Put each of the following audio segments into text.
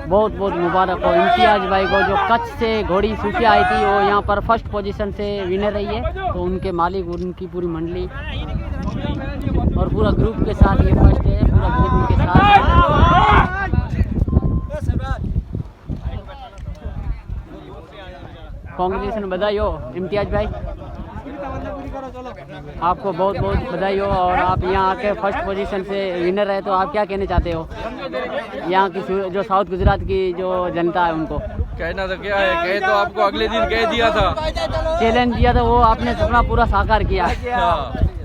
बहुत बहुत मुबारक हो इम्तियाज भाई को, जो कच्छ से घोड़ी सूफिया आई थी, वो यहाँ पर फर्स्ट पोजीशन से विनर रही है। तो उनके मालिक, उनकी पूरी मंडली और पूरा ग्रुप के साथ ये फर्स्ट है, पूरा ग्रुप उनके साथ है। कांग्रेचुलेशन, बधाई हो इम्तियाज भाई, आपको बहुत बहुत बधाई हो। और आप यहाँ आके फर्स्ट पोजीशन से विनर रहे, तो आप क्या कहना चाहते हो यहाँ की जो साउथ गुजरात की जो जनता है उनको? कहना तो क्या है, कहे तो आपको अगले दिन कह दिया था, चैलेंज दिया था, वो आपने सपना पूरा साकार किया।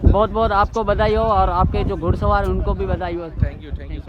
बहुत बहुत आपको बधाई हो और आपके जो घुड़सवार हैं उनको भी बधाई हो। Thank you thank you.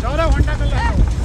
જવા દે હોન્ડા કલાક